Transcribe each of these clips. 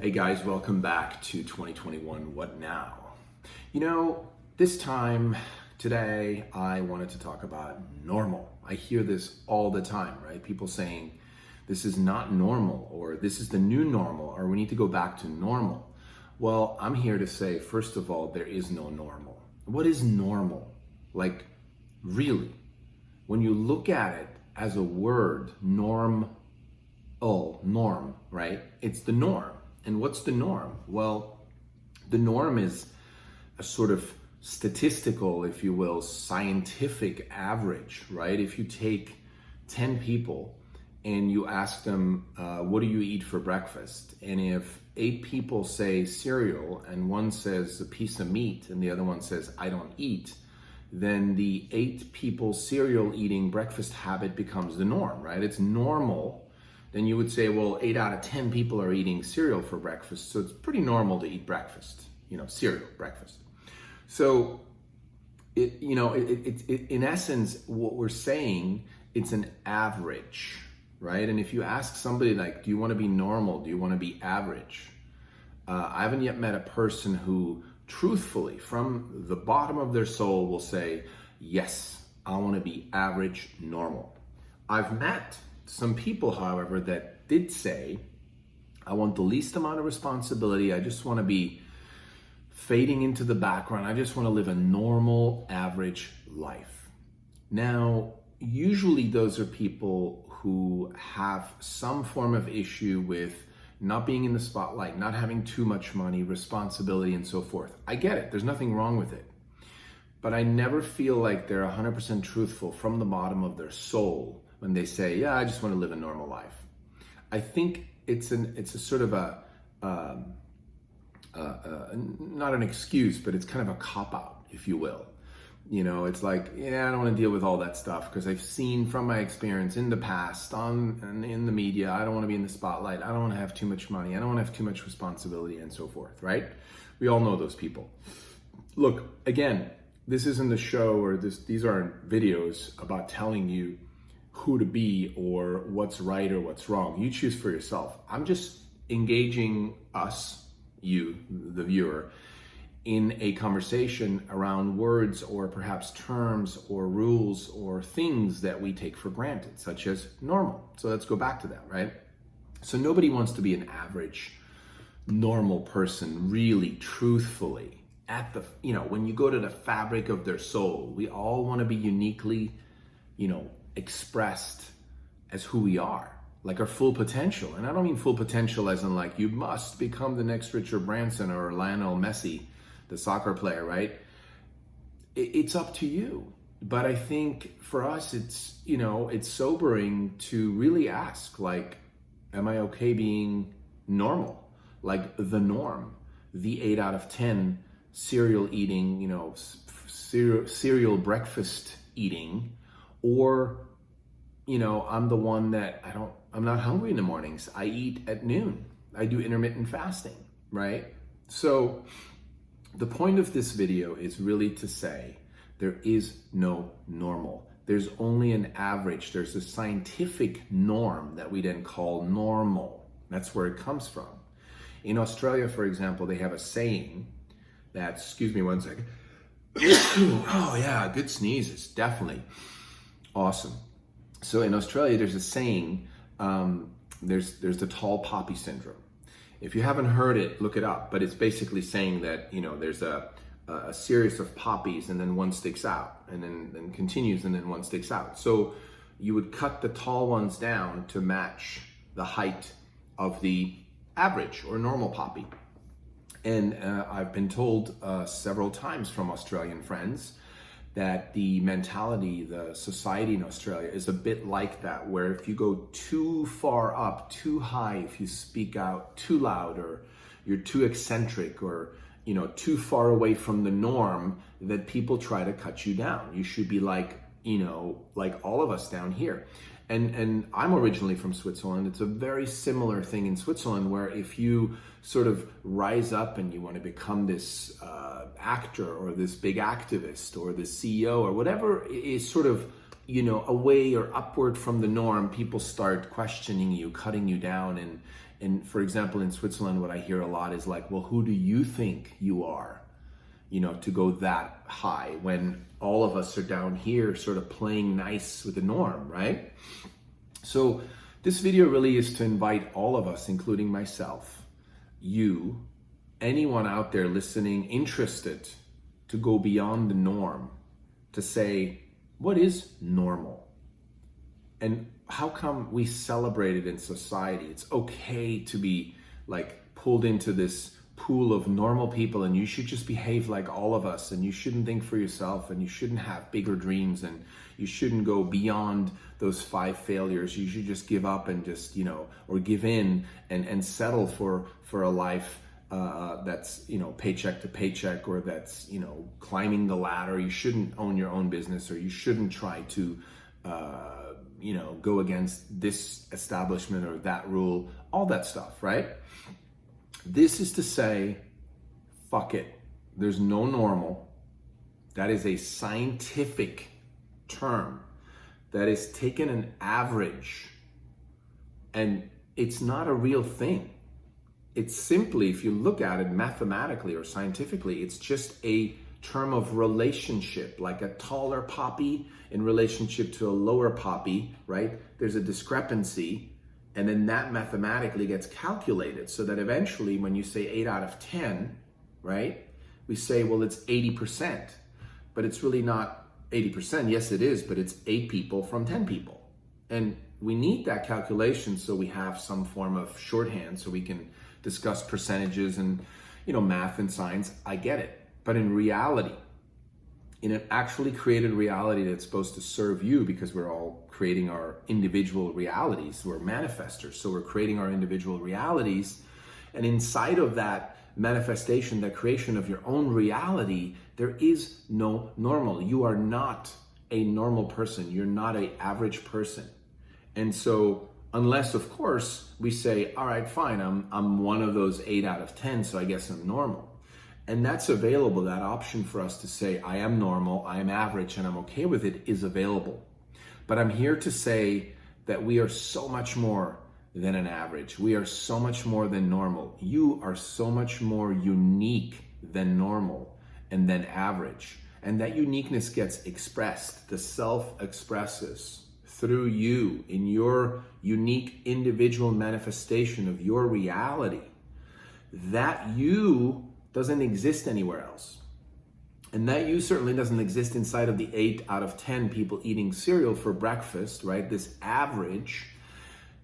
Hey guys, welcome back to 2021 What Now? This time today I wanted to talk about normal. I hear this all the time, right? People saying this is not normal, or this is the new normal, or we need to go back to normal. Well, I'm here to say, first of all, there is no normal. What is normal? Like, really? When you look at it as a word, norm, right? It's the norm. And what's the norm? Well, the norm is a sort of statistical, if you will, scientific average, right? If you take 10 people and you ask them, what do you eat for breakfast? And if 8 people say cereal and one says a piece of meat and the other one says, I don't eat, then the 8 people cereal eating breakfast habit becomes the norm, right? It's normal. Then you would say, well, 8 out of 10 people are eating cereal for breakfast, so it's pretty normal to eat breakfast, cereal, breakfast. So, in essence, what we're saying, it's an average, right? And if you ask somebody like, do you want to be normal? Do you want to be average? I haven't yet met a person who truthfully, from the bottom of their soul, will say, yes, I want to be average, normal. I've met some people, however, that did say, I want the least amount of responsibility. I just want to be fading into the background. I just want to live a normal, average life. Now, usually those are people who have some form of issue with not being in the spotlight, not having too much money, responsibility, and so forth. I get it. There's nothing wrong with it. But I never feel like they're 100% truthful from the bottom of their soul when they say, yeah, I just want to live a normal life. I think it's a sort of not an excuse, but it's kind of a cop-out, if you will. It's like, yeah, I don't want to deal with all that stuff because I've seen from my experience in the past and in the media, I don't want to be in the spotlight. I don't want to have too much money. I don't want to have too much responsibility and so forth, right? We all know those people. Look, again, this isn't a show or these aren't videos about telling you who to be or what's right or what's wrong. You choose for yourself. I'm just engaging us, you, the viewer, in a conversation around words or perhaps terms or rules or things that we take for granted, such as normal. So let's go back to that, right? So nobody wants to be an average, normal person, really, truthfully. When you go to the fabric of their soul, we all want to be uniquely, expressed as who we are, like our full potential. And I don't mean full potential as in like you must become the next Richard Branson or Lionel Messi, the soccer player, right? It's up to you. But I think for us, it's sobering to really ask, like, am I okay being normal? Like the norm, the 8 out of 10 cereal eating, cereal breakfast eating, or, I'm the one that I'm not hungry in the mornings. I eat at noon. I do intermittent fasting, right? So the point of this video is really to say there is no normal. There's only an average. There's a scientific norm that we then call normal. That's where it comes from. In Australia, for example, they have a saying that, excuse me one second. Oh yeah, good sneezes, definitely. Awesome. So in Australia, there's a saying, there's the tall poppy syndrome. If you haven't heard it, look it up. But it's basically saying that, there's a series of poppies and then one sticks out and then continues and then one sticks out. So you would cut the tall ones down to match the height of the average or normal poppy. And I've been told several times from Australian friends that the mentality, the society in Australia is a bit like that, where if you go too far up, too high, if you speak out too loud, or you're too eccentric, or too far away from the norm, that people try to cut you down. You should be like all of us down here. And I'm originally from Switzerland. It's a very similar thing in Switzerland, where if you sort of rise up and you want to become this actor or this big activist or the CEO or whatever is sort of, away or upward from the norm, people start questioning you, cutting you down, and And for example, in Switzerland, what I hear a lot is like, well, who do you think you are, to go that high when all of us are down here sort of playing nice with the norm, right? So this video really is to invite all of us, including myself, you, anyone out there listening, interested, to go beyond the norm, to say, what is normal? And how come we celebrate it in society? It's okay to be like pulled into this pool of normal people, and you should just behave like all of us, and you shouldn't think for yourself, and you shouldn't have bigger dreams, and you shouldn't go beyond those 5 failures. You should just give up and just, or give in and settle for a life that's, paycheck to paycheck, or that's, climbing the ladder. You shouldn't own your own business, or you shouldn't try to, go against this establishment or that rule, all that stuff, right? This is to say, fuck it. There's no normal. That is a scientific term that is taken an average, and it's not a real thing. It's simply, if you look at it mathematically or scientifically, it's just a term of relationship, like a taller poppy in relationship to a lower poppy, right? There's a discrepancy, and then that mathematically gets calculated so that eventually when you say 8 out of 10, right? We say, well, it's 80%, but it's really not 80%. Yes, it is, but it's 8 people from 10 people. And we need that calculation so we have some form of shorthand so we can discuss percentages and, math and science. I get it. But in reality, in an actually created reality that's supposed to serve you, because we're all creating our individual realities, we're manifestors, so we're creating our individual realities, and inside of that manifestation, the creation of your own reality, there is no normal. You are not a normal person. You're not an average person. And so unless, of course, we say, all right, fine, I'm one of those 8 out of 10, so I guess I'm normal. And that's available. That option for us to say, I am normal, I am average, and I'm okay with it is available. But I'm here to say that we are so much more than an average. We are so much more than normal. You are so much more unique than normal and than average. And that uniqueness gets expressed. The self expresses through you in your unique individual manifestation of your reality. That you doesn't exist anywhere else. And that you certainly doesn't exist inside of the 8 out of 10 people eating cereal for breakfast, right? This average,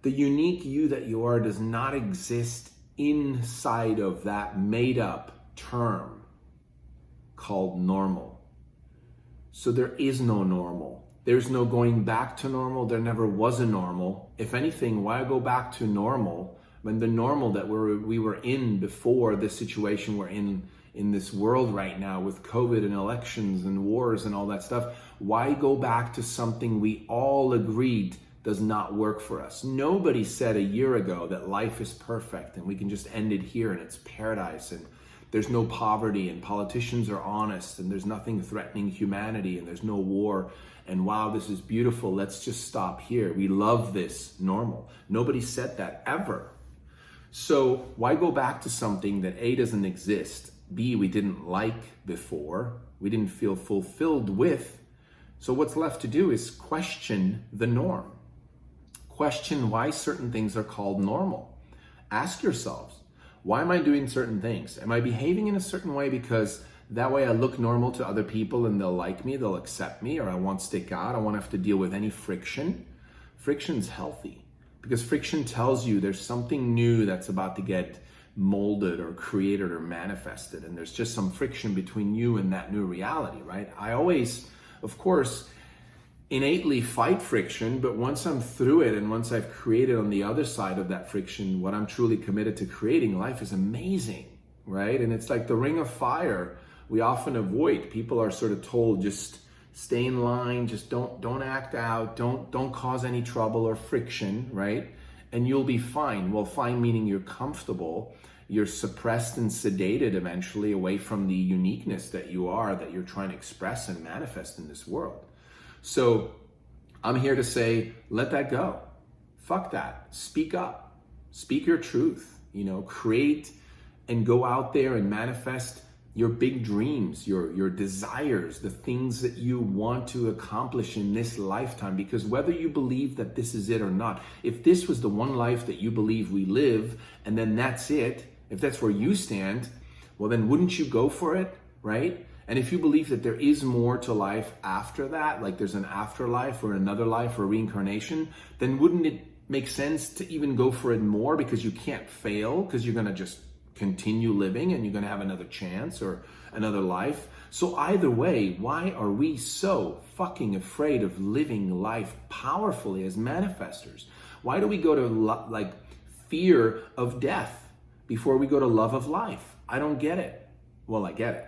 the unique you that you are does not exist inside of that made up term called normal. So there is no normal. There's no going back to normal. There never was a normal. If anything, why go back to normal when the normal that we were in before this situation we're in this world right now with COVID and elections and wars and all that stuff, why go back to something we all agreed does not work for us? Nobody said a year ago that life is perfect and we can just end it here and it's paradise and there's no poverty and politicians are honest and there's nothing threatening humanity and there's no war and wow, this is beautiful, let's just stop here. We love this normal. Nobody said that ever. So why go back to something that A, doesn't exist, B, we didn't like before, we didn't feel fulfilled with? So what's left to do is question the norm. Question why certain things are called normal. Ask yourselves, why am I doing certain things? Am I behaving in a certain way because that way I look normal to other people and they'll like me, they'll accept me, or I won't stick out, I won't have to deal with any friction? Friction's healthy. Because friction tells you there's something new that's about to get molded or created or manifested. And there's just some friction between you and that new reality, right? I always, of course, innately fight friction, but once I'm through it and once I've created on the other side of that friction, what I'm truly committed to creating, life is amazing, right? And it's like the ring of fire we often avoid. People are sort of told, just stay in line, just don't act out, don't cause any trouble or friction, right? And you'll be fine. Well, fine meaning you're comfortable, you're suppressed and sedated eventually away from the uniqueness that you are, that you're trying to express and manifest in this world. So I'm here to say, let that go. Fuck that. Speak up. Speak your truth, create and go out there and manifest your big dreams, your desires, the things that you want to accomplish in this lifetime. Because whether you believe that this is it or not, if this was the one life that you believe we live, and then that's it, if that's where you stand, well, then wouldn't you go for it, right? And if you believe that there is more to life after that, like there's an afterlife or another life or reincarnation, then wouldn't it make sense to even go for it more, because you can't fail, because you're going to just continue living and you're going to have another chance or another life. So either way, why are we so fucking afraid of living life powerfully as manifestors? Why do we go to fear of death before we go to love of life? I don't get it. Well, I get it.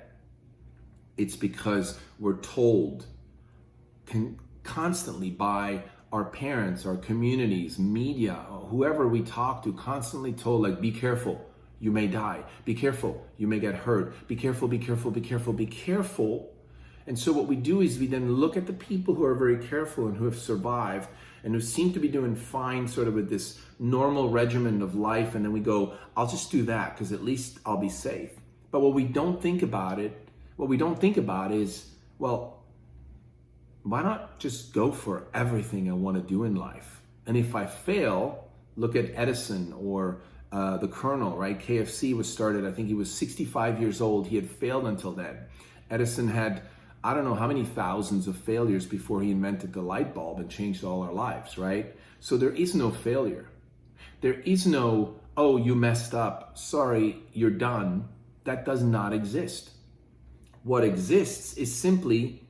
It's because we're told constantly by our parents, our communities, media, whoever we talk to, constantly told, be careful, you may die. Be careful, you may get hurt. Be careful, be careful, be careful, be careful. And so what we do is we then look at the people who are very careful and who have survived and who seem to be doing fine sort of with this normal regimen of life. And then we go, I'll just do that because at least I'll be safe. But what we don't think about is, well, why not just go for everything I want to do in life? And if I fail, look at Edison or the Colonel, right? KFC was started, I think he was 65 years old. He had failed until then. Edison had, I don't know how many thousands of failures before he invented the light bulb and changed all our lives, right? So there is no failure. There is no, oh, you messed up, sorry, you're done. That does not exist. What exists is simply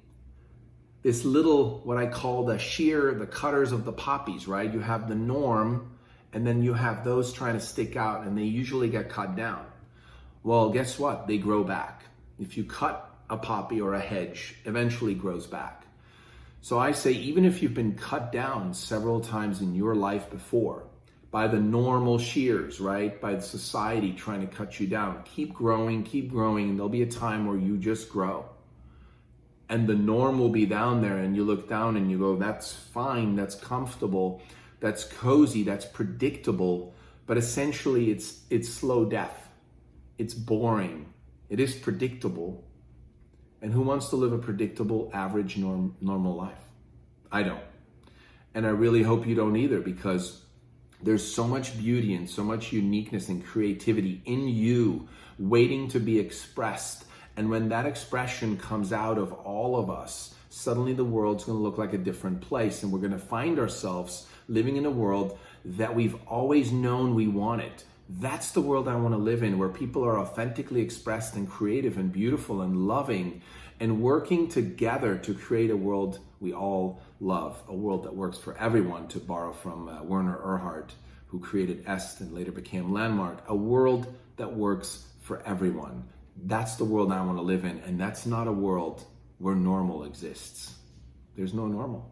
this little, what I call the cutters of the poppies, right? You have the norm, and then you have those trying to stick out, and they usually get cut down. Well, guess what? They grow back. If you cut a poppy or a hedge, eventually grows back. So I say, even if you've been cut down several times in your life before, by the normal shears, right? By the society trying to cut you down, keep growing, and there'll be a time where you just grow. And the norm will be down there, and you look down and you go, that's fine, that's comfortable, that's cozy, that's predictable, but essentially it's slow death. It's boring. It is predictable. And who wants to live a predictable, average, normal life? I don't. And I really hope you don't either, because there's so much beauty and so much uniqueness and creativity in you waiting to be expressed. And when that expression comes out of all of us, suddenly the world's going to look like a different place, and we're going to find ourselves living in a world that we've always known we wanted. That's the world I want to live in, where people are authentically expressed and creative and beautiful and loving and working together to create a world we all love, a world that works for everyone, to borrow from Werner Erhard, who created Est and later became Landmark, a world that works for everyone. That's the world I want to live in, and that's not a world where normal exists. There's no normal.